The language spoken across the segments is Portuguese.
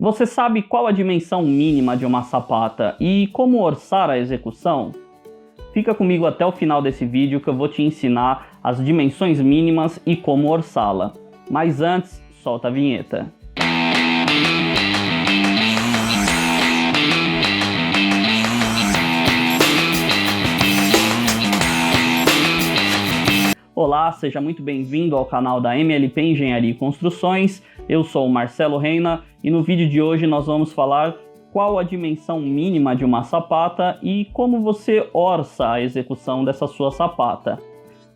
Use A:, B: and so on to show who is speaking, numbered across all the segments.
A: Você sabe qual a dimensão mínima de uma sapata e como orçar a execução? Fica comigo até o final desse vídeo que eu vou te ensinar as dimensões mínimas e como orçá-la. Mas antes, solta a vinheta. Olá, seja muito bem-vindo ao canal da MLP Engenharia e Construções. Eu sou o Marcelo Reina e no vídeo de hoje nós vamos falar qual a dimensão mínima de uma sapata e como você orça a execução dessa sua sapata.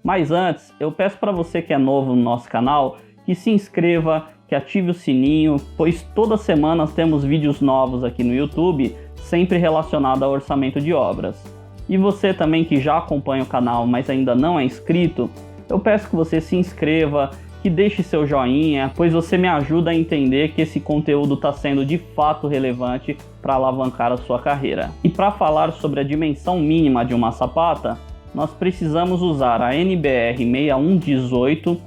A: Mas antes, eu peço para você que é novo no nosso canal que se inscreva, que ative o sininho, pois toda semana temos vídeos novos aqui no YouTube, sempre relacionados ao orçamento de obras. E você também que já acompanha o canal, mas ainda não é inscrito, eu peço que você se inscreva, que deixe seu joinha, pois você me ajuda a entender que esse conteúdo está sendo de fato relevante para alavancar a sua carreira. E para falar sobre a dimensão mínima de uma sapata, nós precisamos usar a NBR 6118,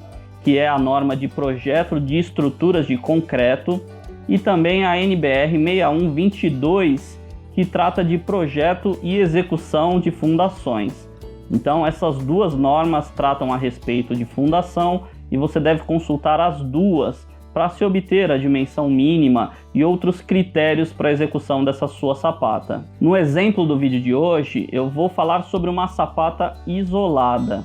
A: que é a norma de projeto de estruturas de concreto, e também a NBR 6122, que trata de projeto e execução de fundações. Então essas duas normas tratam a respeito de fundação e você deve consultar as duas para se obter a dimensão mínima e outros critérios para a execução dessa sua sapata. No exemplo do vídeo de hoje, eu vou falar sobre uma sapata isolada,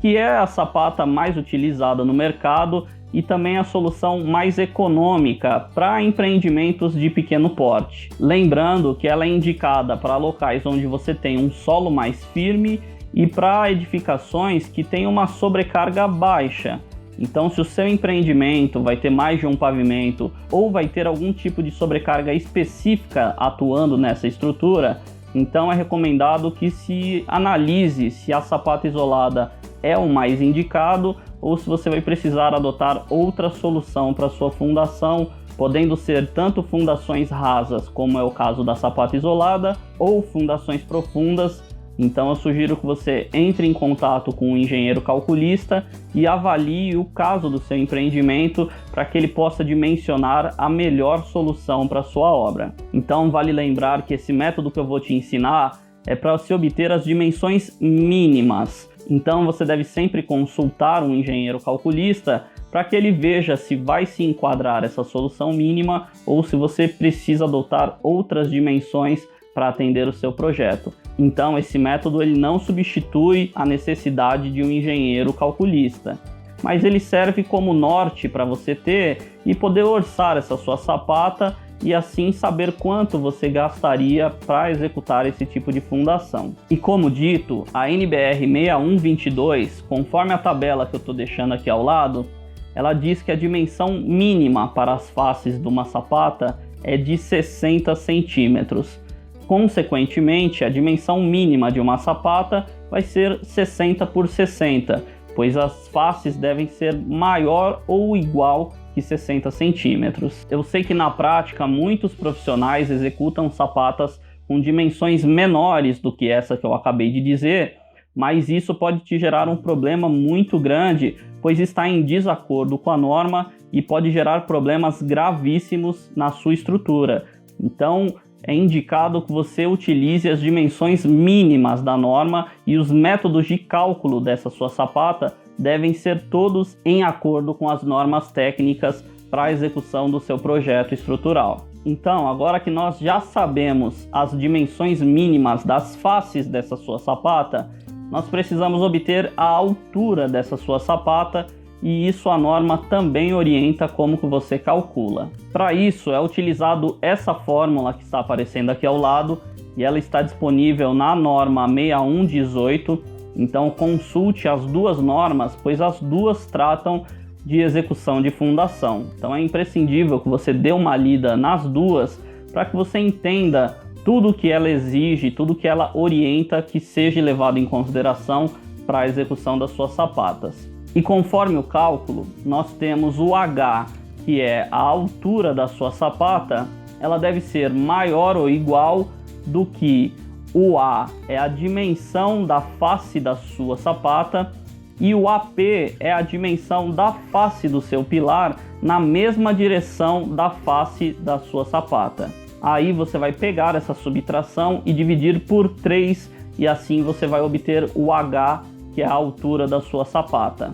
A: que é a sapata mais utilizada no mercado e também a solução mais econômica para empreendimentos de pequeno porte. Lembrando que ela é indicada para locais onde você tem um solo mais firme e para edificações que têm uma sobrecarga baixa. Então, se o seu empreendimento vai ter mais de um pavimento ou vai ter algum tipo de sobrecarga específica atuando nessa estrutura, então é recomendado que se analise se a sapata isolada é o mais indicado ou se você vai precisar adotar outra solução para sua fundação, podendo ser tanto fundações rasas, como é o caso da sapata isolada, ou fundações profundas. Então eu sugiro que você entre em contato com um engenheiro calculista e avalie o caso do seu empreendimento para que ele possa dimensionar a melhor solução para a sua obra. Então vale lembrar que esse método que eu vou te ensinar é para se obter as dimensões mínimas. Então você deve sempre consultar um engenheiro calculista para que ele veja se vai se enquadrar essa solução mínima ou se você precisa adotar outras dimensões para atender o seu projeto. Então esse método ele não substitui a necessidade de um engenheiro calculista, mas ele serve como norte para você ter e poder orçar essa sua sapata e assim saber quanto você gastaria para executar esse tipo de fundação. E como dito, a NBR 6122, conforme a tabela que eu estou deixando aqui ao lado, ela diz que a dimensão mínima para as faces de uma sapata é de 60 centímetros. Consequentemente, a dimensão mínima de uma sapata vai ser 60 por 60, pois as faces devem ser maior ou igual que 60 centímetros. Eu sei que na prática muitos profissionais executam sapatas com dimensões menores do que essa que eu acabei de dizer, mas isso pode te gerar um problema muito grande, pois está em desacordo com a norma e pode gerar problemas gravíssimos na sua estrutura. Então, é indicado que você utilize as dimensões mínimas da norma e os métodos de cálculo dessa sua sapata devem ser todos em acordo com as normas técnicas para a execução do seu projeto estrutural. Então, agora que nós já sabemos as dimensões mínimas das faces dessa sua sapata, nós precisamos obter a altura dessa sua sapata e isso a norma também orienta como que você calcula. Para isso é utilizado essa fórmula que está aparecendo aqui ao lado e ela está disponível na norma 6118, então consulte as duas normas, pois as duas tratam de execução de fundação. Então é imprescindível que você dê uma lida nas duas para que você entenda tudo que ela exige, tudo que ela orienta que seja levado em consideração para a execução das suas sapatas. E conforme o cálculo, nós temos o H, que é a altura da sua sapata, ela deve ser maior ou igual do que o A, é a dimensão da face da sua sapata, E o AP é a dimensão da face do seu pilar na mesma direção da face da sua sapata. Aí você vai pegar essa subtração e dividir por 3 e assim você vai obter o H, que é a altura da sua sapata.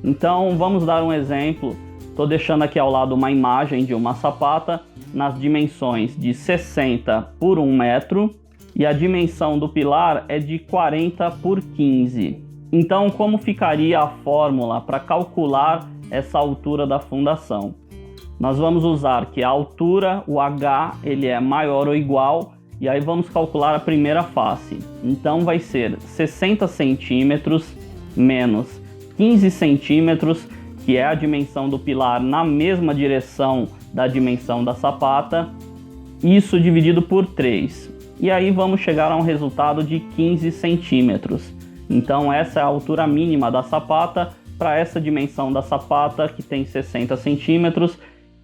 A: Então vamos dar um exemplo. Estou deixando aqui ao lado uma imagem de uma sapata nas dimensões de 60 por 1 metro e a dimensão do pilar é de 40 por 15. Então, como ficaria a fórmula para calcular essa altura da fundação? Nós vamos usar que a altura, o H, ele é maior ou igual, e aí vamos calcular a primeira face. Então vai ser 60 centímetros menos 15 centímetros, que é a dimensão do pilar na mesma direção da dimensão da sapata, isso dividido por 3. E aí vamos chegar a um resultado de 15 centímetros. Então essa é a altura mínima da sapata para essa dimensão da sapata, que tem 60 centímetros,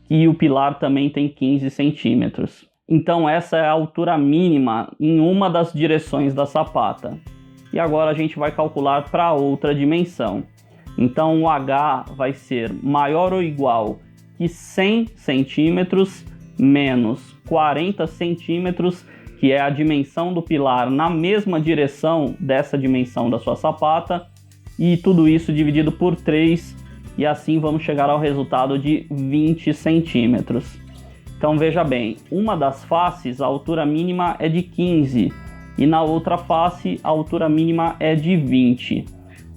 A: e o pilar também tem 15 centímetros. Então essa é a altura mínima em uma das direções da sapata. E agora a gente vai calcular para outra dimensão. Então o H vai ser maior ou igual que 100 centímetros menos 40 centímetros, que é a dimensão do pilar na mesma direção dessa dimensão da sua sapata, e tudo isso dividido por 3, e assim vamos chegar ao resultado de 20 centímetros. Então veja bem, uma das faces a altura mínima é de 15, e na outra face a altura mínima é de 20.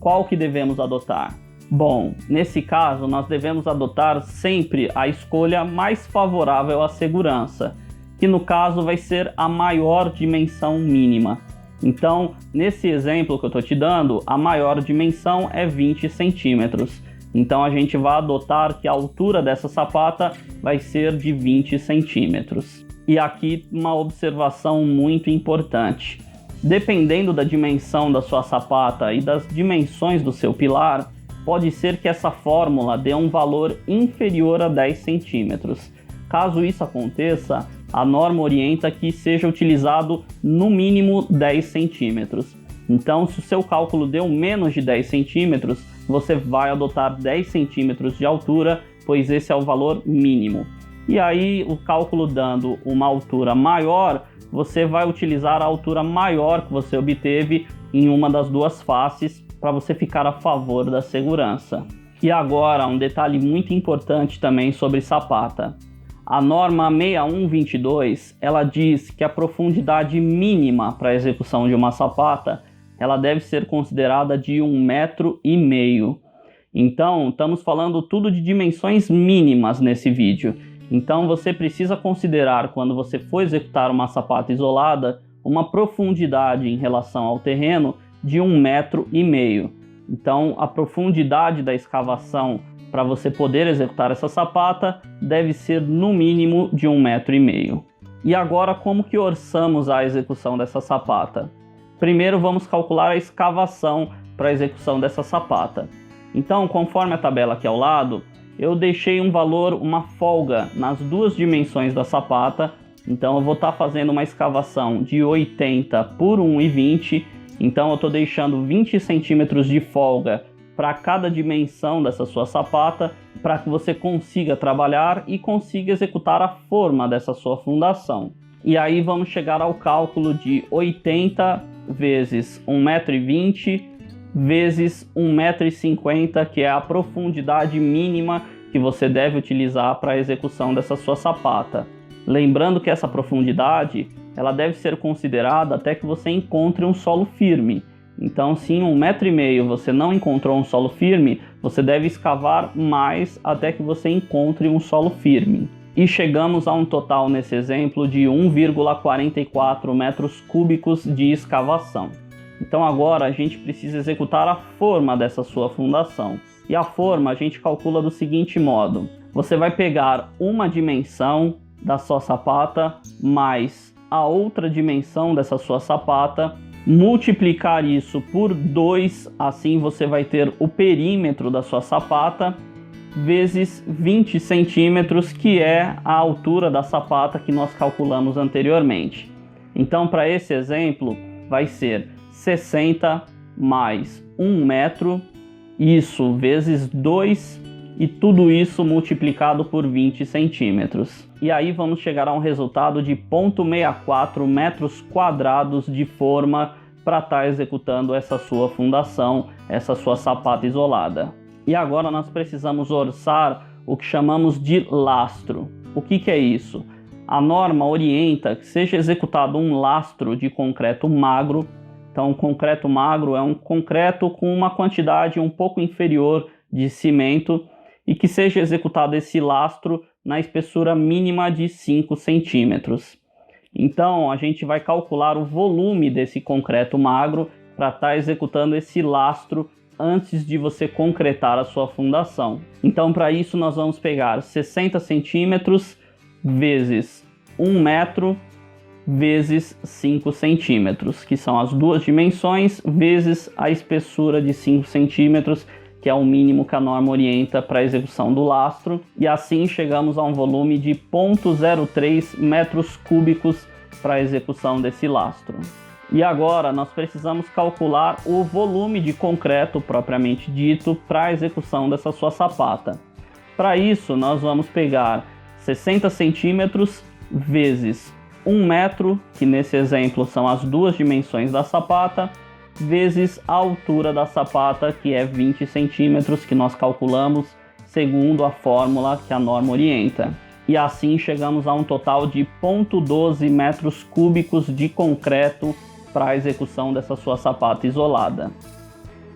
A: Qual que devemos adotar? Bom, nesse caso nós devemos adotar sempre a escolha mais favorável à segurança, que no caso vai ser a maior dimensão mínima. Então, nesse exemplo que eu estou te dando, a maior dimensão é 20 centímetros. Então a gente vai adotar que a altura dessa sapata vai ser de 20 centímetros. E aqui uma observação muito importante. Dependendo da dimensão da sua sapata e das dimensões do seu pilar, pode ser que essa fórmula dê um valor inferior a 10 centímetros. Caso isso aconteça, a norma orienta que seja utilizado no mínimo 10 centímetros. Então, se o seu cálculo deu menos de 10 centímetros, você vai adotar 10 centímetros de altura, pois esse é o valor mínimo. E aí, o cálculo dando uma altura maior, você vai utilizar a altura maior que você obteve em uma das duas faces para você ficar a favor da segurança. E agora, um detalhe muito importante também sobre sapata. A norma 6122, ela diz que a profundidade mínima para a execução de uma sapata, ela deve ser considerada de 1,5 metro. Então, estamos falando tudo de dimensões mínimas nesse vídeo. Então, você precisa considerar, quando você for executar uma sapata isolada, uma profundidade em relação ao terreno de 1,5 metro. Então, a profundidade da escavação para você poder executar essa sapata deve ser no mínimo de 1,5 metro. E agora, como que orçamos a execução dessa sapata? Primeiro vamos calcular a escavação para a execução dessa sapata. Então, conforme a tabela aqui ao lado, eu deixei um valor, uma folga nas duas dimensões da sapata. Então eu vou estar fazendo uma escavação de 80 por 1,20. Então eu estou deixando 20 centímetros de folga para cada dimensão dessa sua sapata, para que você consiga trabalhar e consiga executar a forma dessa sua fundação. E aí vamos chegar ao cálculo de 80 vezes 1,20 m vezes 1,50 m, que é a profundidade mínima que você deve utilizar para a execução dessa sua sapata. Lembrando que essa profundidade ela deve ser considerada até que você encontre um solo firme. Então, se em 1,5 metro você não encontrou um solo firme, você deve escavar mais até que você encontre um solo firme. E chegamos a um total nesse exemplo de 1,44 metros cúbicos de escavação. Então agora a gente precisa executar a forma dessa sua fundação. E a forma a gente calcula do seguinte modo. Você vai pegar uma dimensão da sua sapata mais a outra dimensão dessa sua sapata, multiplicar isso por 2, assim você vai ter o perímetro da sua sapata, vezes 20 centímetros, que é a altura da sapata que nós calculamos anteriormente. Então, para esse exemplo, vai ser 60 mais 1 metro Isso, vezes 2, e tudo isso multiplicado por 20 centímetros. E aí vamos chegar a um resultado de 0,64 metros quadrados de forma para estar executando essa sua fundação, essa sua sapata isolada. E agora nós precisamos orçar o que chamamos de lastro. O que é isso? A norma orienta que seja executado um lastro de concreto magro. Então, concreto magro é um concreto com uma quantidade um pouco inferior de cimento e que seja executado esse lastro na espessura mínima de 5 centímetros. Então, a gente vai calcular o volume desse concreto magro para estar executando esse lastro antes de você concretar a sua fundação. Então, para isso, nós vamos pegar 60 centímetros vezes 1 metro vezes 5 centímetros, que são as duas dimensões, vezes a espessura de 5 centímetros, que é o mínimo que a norma orienta para a execução do lastro, e assim chegamos a um volume de 0,03 metros cúbicos para a execução desse lastro. E agora nós precisamos calcular o volume de concreto propriamente dito para a execução dessa sua sapata. Para isso nós vamos pegar 60 centímetros vezes 1 metro, que nesse exemplo são as duas dimensões da sapata, vezes a altura da sapata, que é 20 centímetros, que nós calculamos segundo a fórmula que a norma orienta. E assim chegamos a um total de 0,12 metros cúbicos de concreto para a execução dessa sua sapata isolada.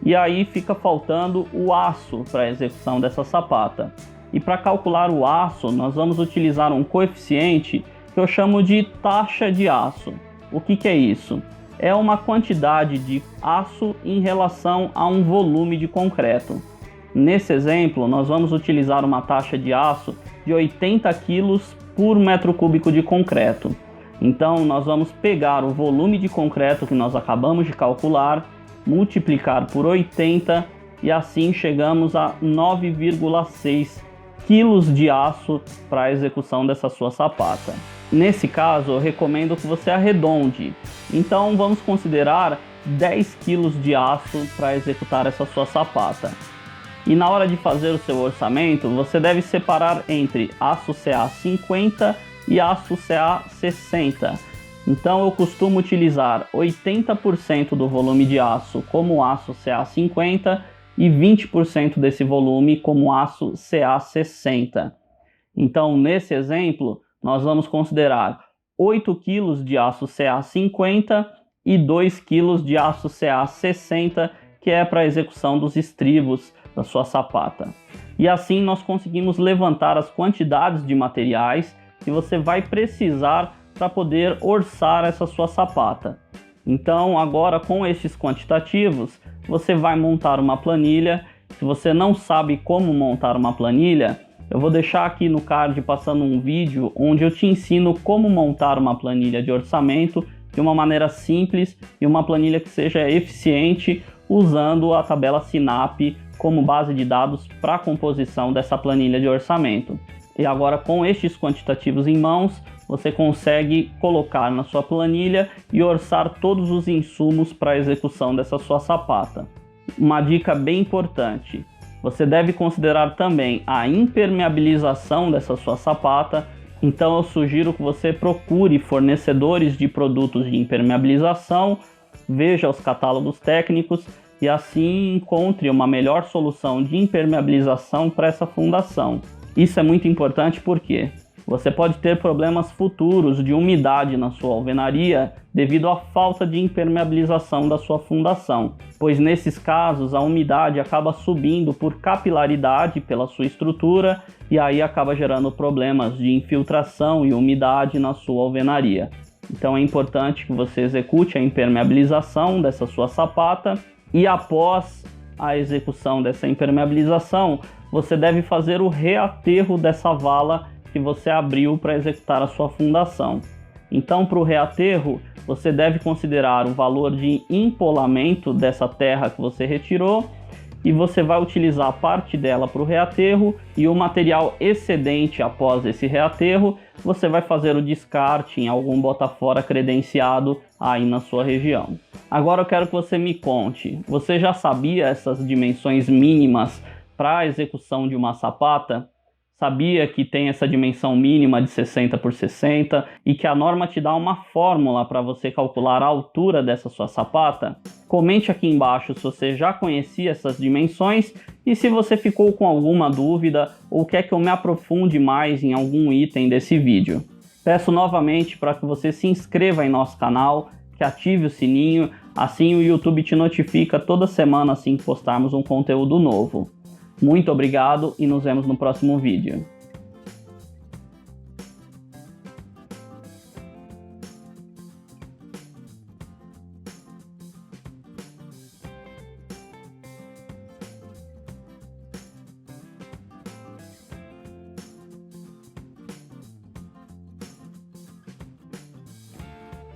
A: E aí fica faltando o aço para a execução dessa sapata. E para calcular o aço, nós vamos utilizar um coeficiente que eu chamo de taxa de aço. O que é isso? É uma quantidade de aço em relação a um volume de concreto. Nesse exemplo, nós vamos utilizar uma taxa de aço de 80 kg por metro cúbico de concreto. Então, nós vamos pegar o volume de concreto que nós acabamos de calcular, multiplicar por 80 e assim chegamos a 9,6 kg de aço para a execução dessa sua sapata. Nesse caso, eu recomendo que você arredonde. Então, vamos considerar 10 kg de aço para executar essa sua sapata. E na hora de fazer o seu orçamento, você deve separar entre aço CA 50 e aço CA 60. Então, eu costumo utilizar 80% do volume de aço como aço CA 50 e 20% desse volume como aço CA 60. Então, nesse exemplo, nós vamos considerar 8 kg de aço CA 50 e 2 kg de aço CA 60, que é para a execução dos estribos da sua sapata. E assim nós conseguimos levantar as quantidades de materiais que você vai precisar para poder orçar essa sua sapata. Então, agora com estes quantitativos, você vai montar uma planilha. Se você não sabe como montar uma planilha, eu vou deixar aqui no card passando um vídeo onde eu te ensino como montar uma planilha de orçamento de uma maneira simples e uma planilha que seja eficiente usando a tabela SINAP como base de dados para a composição dessa planilha de orçamento. E agora com estes quantitativos em mãos, você consegue colocar na sua planilha e orçar todos os insumos para a execução dessa sua sapata. Uma dica bem importante: você deve considerar também a impermeabilização dessa sua sapata. Então eu sugiro que você procure fornecedores de produtos de impermeabilização, veja os catálogos técnicos e assim encontre uma melhor solução de impermeabilização para essa fundação. Isso é muito importante porque você pode ter problemas futuros de umidade na sua alvenaria devido à falta de impermeabilização da sua fundação, pois nesses casos a umidade acaba subindo por capilaridade pela sua estrutura e aí acaba gerando problemas de infiltração e umidade na sua alvenaria. Então é importante que você execute a impermeabilização dessa sua sapata e após a execução dessa impermeabilização, você deve fazer o reaterro dessa vala que você abriu para executar a sua fundação. Então, para o reaterro, você deve considerar o valor de empolamento dessa terra que você retirou e você vai utilizar parte dela para o reaterro e o material excedente após esse reaterro, você vai fazer o descarte em algum bota-fora credenciado aí na sua região. Agora eu quero que você me conte, você já sabia essas dimensões mínimas para a execução de uma sapata? Sabia que tem essa dimensão mínima de 60 por 60 e que a norma te dá uma fórmula para você calcular a altura dessa sua sapata? Comente aqui embaixo se você já conhecia essas dimensões e se você ficou com alguma dúvida ou quer que eu me aprofunde mais em algum item desse vídeo. Peço novamente para que você se inscreva em nosso canal, que ative o sininho, assim o YouTube te notifica toda semana assim que postarmos um conteúdo novo. Muito obrigado e nos vemos no próximo vídeo.